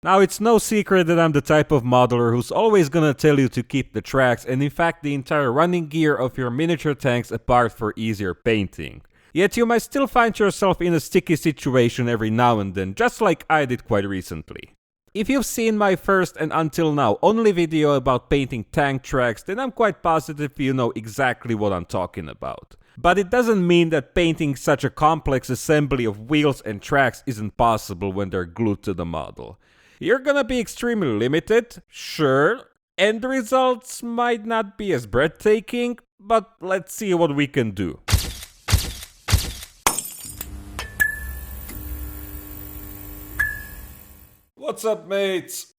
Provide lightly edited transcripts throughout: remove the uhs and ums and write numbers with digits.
Now, it's no secret that I'm the type of modeler who's always gonna tell you to keep the tracks and in fact the entire running gear of your miniature tanks apart for easier painting. Yet you might still find yourself in a sticky situation every now and then, just like I did quite recently. If you've seen my first and until now only video about painting tank tracks, then I'm quite positive you know exactly what I'm talking about. But it doesn't mean that painting such a complex assembly of wheels and tracks isn't possible when they're glued to the model. You're gonna be extremely limited, sure, and the results might not be as breathtaking, but let's see what we can do. What's up, mates?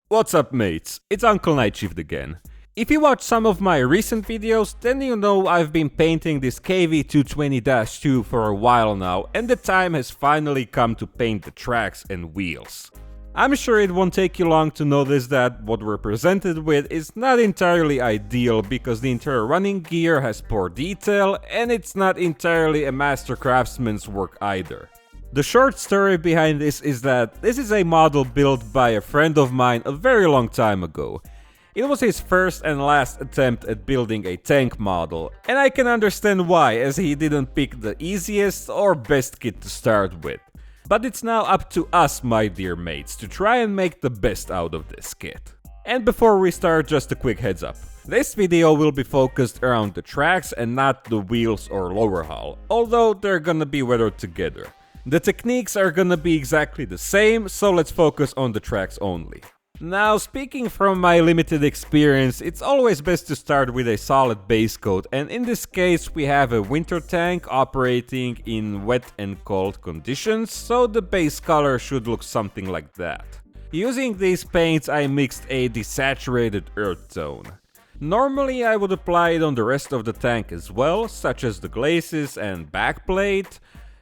What's up, mates? It's Uncle Nightshift again. If you watch some of my recent videos, then you know I've been painting this KV220-2 for a while now, and the time has finally come to paint the tracks and wheels. I'm sure it won't take you long to notice that what we're presented with is not entirely ideal because the entire running gear has poor detail and it's not entirely a master craftsman's work either. The short story behind this is that this is a model built by a friend of mine a very long time ago. It was his first and last attempt at building a tank model, and I can understand why, as he didn't pick the easiest or best kit to start with. But it's now up to us, my dear mates, to try and make the best out of this kit. And before we start, just a quick heads up. This video will be focused around the tracks and not the wheels or lower hull, although they're gonna be weathered together. The techniques are gonna be exactly the same, so let's focus on the tracks only. Now, speaking from my limited experience, it's always best to start with a solid base coat, and in this case we have a winter tank operating in wet and cold conditions, so the base color should look something like that. Using these paints I mixed a desaturated earth tone. Normally I would apply it on the rest of the tank as well, such as the glazes and backplate,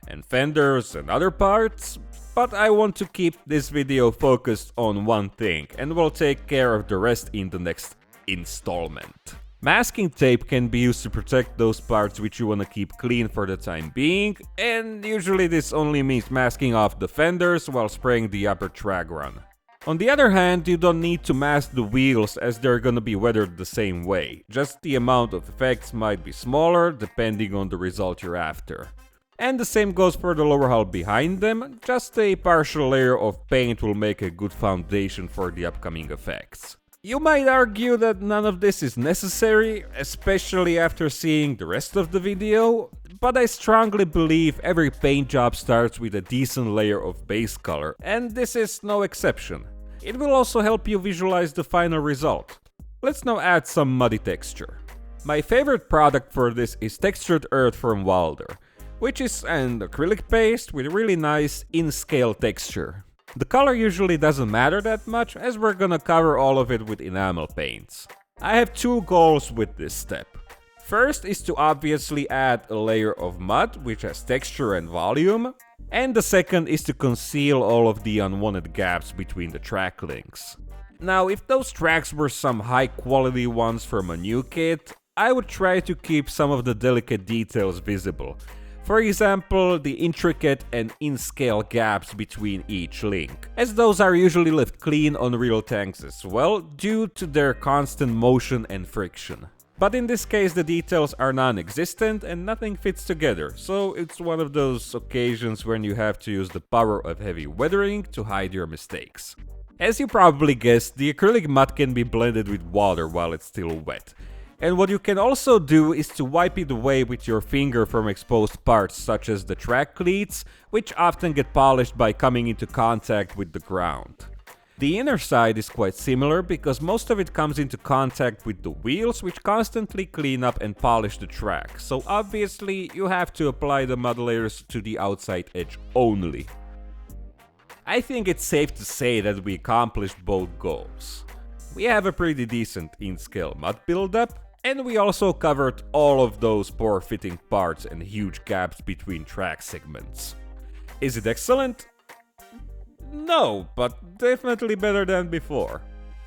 and fenders and other parts, but I want to keep this video focused on one thing and will take care of the rest in the next installment. Masking tape can be used to protect those parts which you want to keep clean for the time being, and usually this only means masking off the fenders while spraying the upper track run. On the other hand, you don't need to mask the wheels as they're gonna be weathered the same way, just the amount of effects might be smaller depending on the result you're after. And the same goes for the lower hull behind them, just a partial layer of paint will make a good foundation for the upcoming effects. You might argue that none of this is necessary, especially after seeing the rest of the video, but I strongly believe every paint job starts with a decent layer of base color, and this is no exception. It will also help you visualize the final result. Let's now add some muddy texture. My favorite product for this is textured earth from Wilder, which is an acrylic paste with really nice in-scale texture. The color usually doesn't matter that much as we're gonna cover all of it with enamel paints. I have two goals with this step. First is to obviously add a layer of mud which has texture and volume, and the second is to conceal all of the unwanted gaps between the track links. Now, if those tracks were some high quality ones from a new kit, I would try to keep some of the delicate details visible. For example, the intricate and in-scale gaps between each link, as those are usually left clean on real tanks as well, due to their constant motion and friction. But in this case the details are non-existent and nothing fits together, so it's one of those occasions when you have to use the power of heavy weathering to hide your mistakes. As you probably guessed, the acrylic mud can be blended with water while it's still wet. And what you can also do is to wipe it away with your finger from exposed parts such as the track cleats, which often get polished by coming into contact with the ground. The inner side is quite similar because most of it comes into contact with the wheels, which constantly clean up and polish the track, so obviously you have to apply the mud layers to the outside edge only. I think it's safe to say that we accomplished both goals. We have a pretty decent in-scale mud buildup, and we also covered all of those poor fitting parts and huge gaps between track segments. Is it excellent? No, but definitely better than before.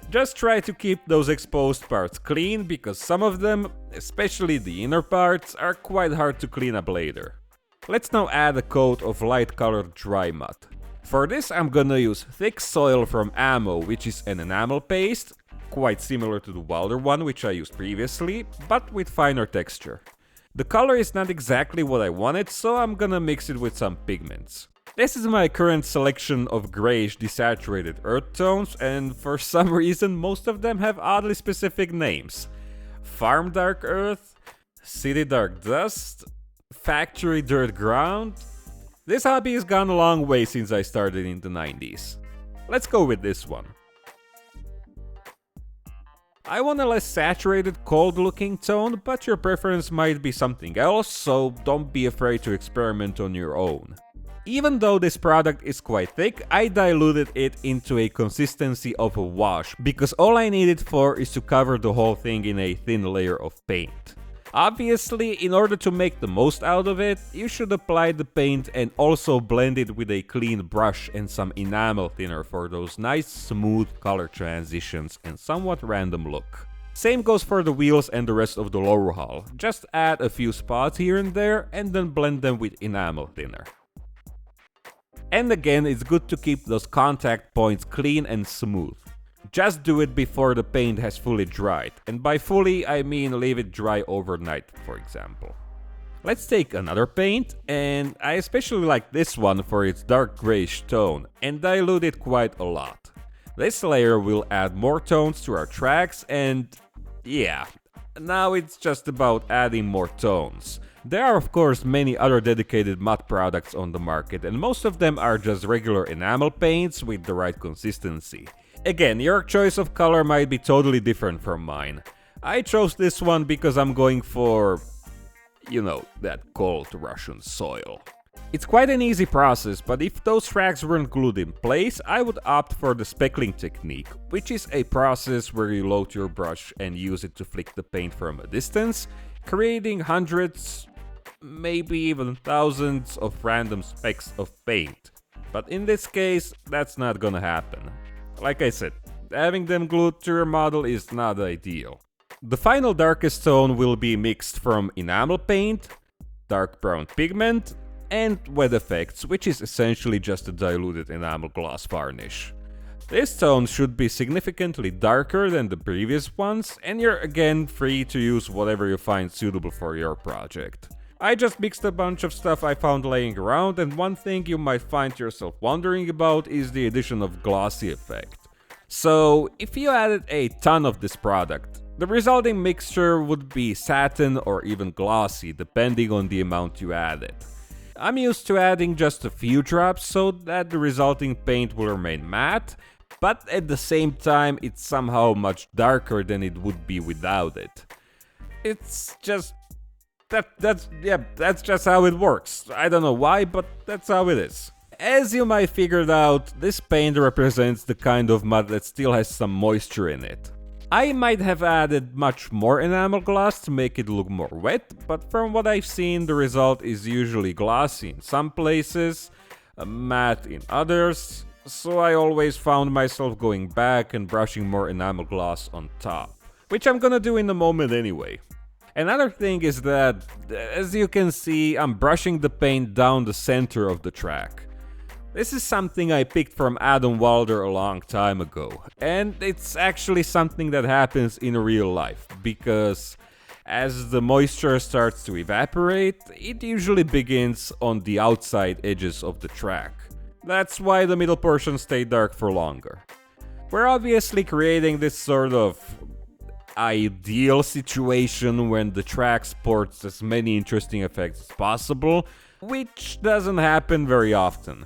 Just try to keep those exposed parts clean because some of them, especially the inner parts, are quite hard to clean up later. Let's now add a coat of light colored dry mud. For this I'm gonna use thick soil from Ammo, which is an enamel paste, quite similar to the Wilder one which I used previously, but with finer texture. The color is not exactly what I wanted, so I'm gonna mix it with some pigments. This is my current selection of grayish desaturated earth tones, and for some reason most of them have oddly specific names. Farm Dark Earth, City Dark Dust, Factory Dirt Ground. This hobby has gone a long way since I started in the 90s. Let's go with this one. I want a less saturated, cold-looking tone, but your preference might be something else, so don't be afraid to experiment on your own. Even though this product is quite thick, I diluted it into a consistency of a wash, because all I need it for is to cover the whole thing in a thin layer of paint. Obviously, in order to make the most out of it, you should apply the paint and also blend it with a clean brush and some enamel thinner for those nice smooth color transitions and somewhat random look. Same goes for the wheels and the rest of the lower hull, just add a few spots here and there and then blend them with enamel thinner. And again, it's good to keep those contact points clean and smooth. Just do it before the paint has fully dried, and by fully I mean leave it dry overnight, for example. Let's take another paint, and I especially like this one for its dark grayish tone, and dilute it quite a lot. This layer will add more tones to our tracks, and yeah, now it's just about adding more tones. There are of course many other dedicated matte products on the market, and most of them are just regular enamel paints with the right consistency. Again, your choice of color might be totally different from mine. I chose this one because I'm going for, you know, that cold Russian soil. It's quite an easy process, but if those tracks weren't glued in place, I would opt for the speckling technique, which is a process where you load your brush and use it to flick the paint from a distance, creating hundreds, maybe even thousands of random specks of paint. But in this case, that's not gonna happen. Like I said, having them glued to your model is not ideal. The final darkest tone will be mixed from enamel paint, dark brown pigment, and wet effects, which is essentially just a diluted enamel gloss varnish. This tone should be significantly darker than the previous ones, and you're again free to use whatever you find suitable for your project. I just mixed a bunch of stuff I found laying around, and one thing you might find yourself wondering about is the addition of glossy effect. So, if you added a ton of this product, the resulting mixture would be satin or even glossy, depending on the amount you added. I'm used to adding just a few drops so that the resulting paint will remain matte, but at the same time it's somehow much darker than it would be without it. It's just... That's just how it works. I don't know why, but that's how it is. As you might figured out, this paint represents the kind of mud that still has some moisture in it. I might have added much more enamel gloss to make it look more wet, but from what I've seen, the result is usually glossy in some places, matte in others, so I always found myself going back and brushing more enamel gloss on top, which I'm gonna do in a moment anyway. Another thing is that, as you can see, I'm brushing the paint down the center of the track. This is something I picked from Adam Wilder a long time ago, and it's actually something that happens in real life, because as the moisture starts to evaporate, it usually begins on the outside edges of the track. That's why the middle portions stay dark for longer. We're obviously creating this sort of ideal situation when the track sports as many interesting effects as possible, which doesn't happen very often.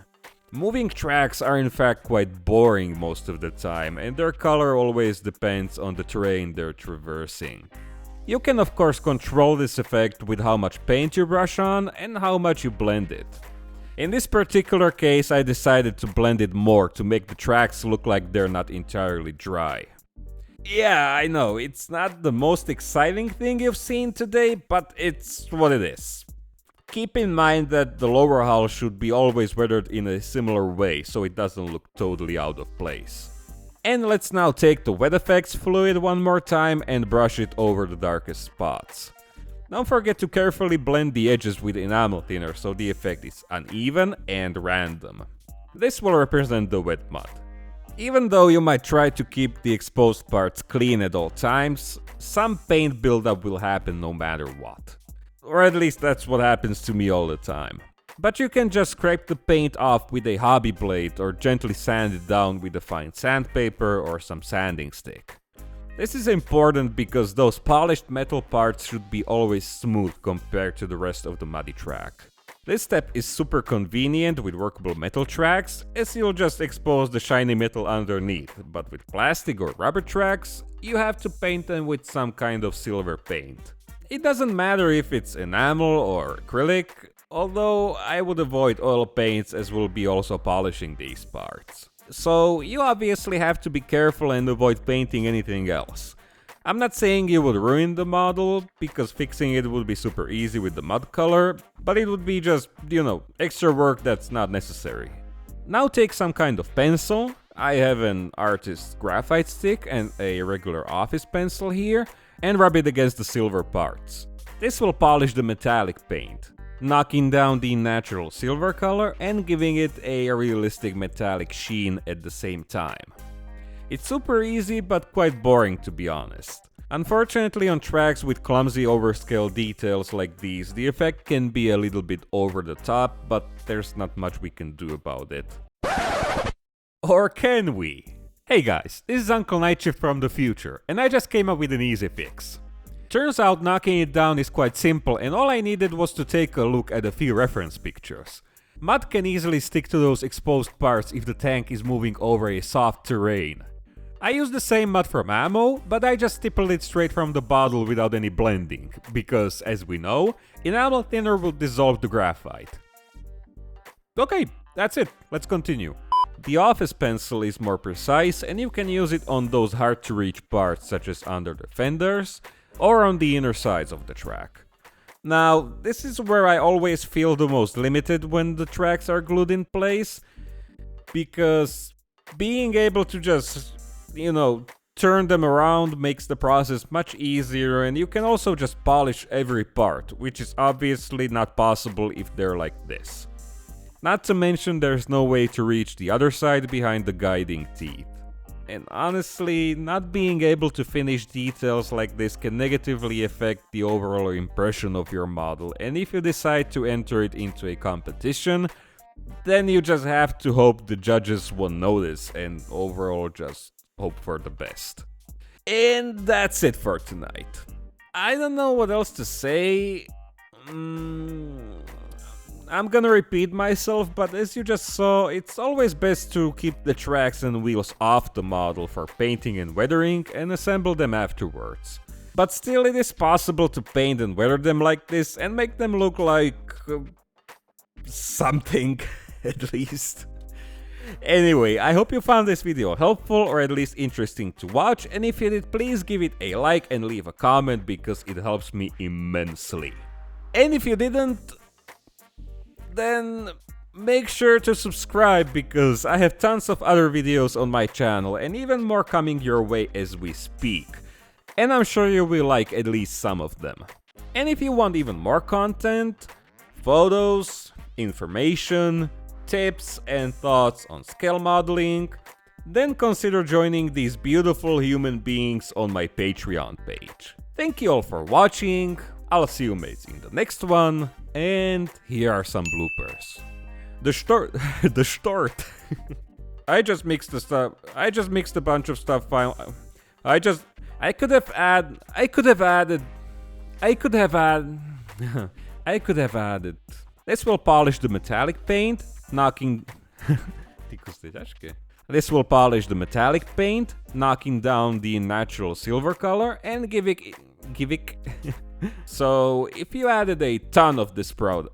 Moving tracks are in fact quite boring most of the time, and their color always depends on the terrain they're traversing. You can of course control this effect with how much paint you brush on and how much you blend it. In this particular case, I decided to blend it more to make the tracks look like they're not entirely dry. Yeah, I know, it's not the most exciting thing you've seen today, but it's what it is. Keep in mind that the lower hull should be always weathered in a similar way, so it doesn't look totally out of place. And let's now take the wet effects fluid one more time and brush it over the darkest spots. Don't forget to carefully blend the edges with enamel thinner so the effect is uneven and random. This will represent the wet mud. Even though you might try to keep the exposed parts clean at all times, some paint buildup will happen no matter what. Or at least that's what happens to me all the time. But you can just scrape the paint off with a hobby blade or gently sand it down with a fine sandpaper or some sanding stick. This is important because those polished metal parts should be always smooth compared to the rest of the muddy track. This step is super convenient with workable metal tracks, as you'll just expose the shiny metal underneath, but with plastic or rubber tracks, you have to paint them with some kind of silver paint. It doesn't matter if it's enamel or acrylic, although I would avoid oil paints as we'll be also polishing these parts. So you obviously have to be careful and avoid painting anything else. I'm not saying you would ruin the model, because fixing it would be super easy with the mud color, but it would be just, extra work that's not necessary. Now take some kind of pencil. I have an artist's graphite stick and a regular office pencil here, and rub it against the silver parts. This will polish the metallic paint, knocking down the natural silver color and giving it a realistic metallic sheen at the same time. It's super easy but quite boring, to be honest. Unfortunately, on tracks with clumsy overscale details like these, the effect can be a little bit over the top, but there's not much we can do about it. Or can we? Hey guys, this is Uncle Nightshift from the future, and I just came up with an easy fix. Turns out knocking it down is quite simple, and all I needed was to take a look at a few reference pictures. Mud can easily stick to those exposed parts if the tank is moving over a soft terrain. I used the same mud from ammo, but I just stippled it straight from the bottle without any blending, because, as we know, enamel thinner will dissolve the graphite. Okay, that's it, let's continue. The office pencil is more precise, and you can use it on those hard to reach parts such as under the fenders, or on the inner sides of the track. Now, this is where I always feel the most limited when the tracks are glued in place, because being able to just turn them around makes the process much easier, and you can also just polish every part, which is obviously not possible if they're like this. Not to mention there's no way to reach the other side behind the guiding teeth. And honestly, not being able to finish details like this can negatively affect the overall impression of your model, and if you decide to enter it into a competition, then you just have to hope the judges won't notice and overall just hope for the best. And that's it for tonight. I don't know what else to say. I'm gonna repeat myself, but as you just saw, it's always best to keep the tracks and wheels off the model for painting and weathering and assemble them afterwards. But still, it is possible to paint and weather them like this and make them look like something, at least. Anyway, I hope you found this video helpful or at least interesting to watch, and if you did, please give it a like and leave a comment because it helps me immensely. And if you didn't, then make sure to subscribe because I have tons of other videos on my channel and even more coming your way as we speak. And I'm sure you will like at least some of them. And if you want even more content, photos, information, tips and thoughts on scale modeling, then consider joining these beautiful human beings on my Patreon page. Thank you all for watching, I'll see you mates in the next one, and here are some bloopers. The start. I just mixed the stuff. I just mixed a bunch of stuff. I could have added. This will polish the metallic paint, knocking. This will polish the metallic paint, knocking down the natural silver color and give it. So if you added a ton of this product.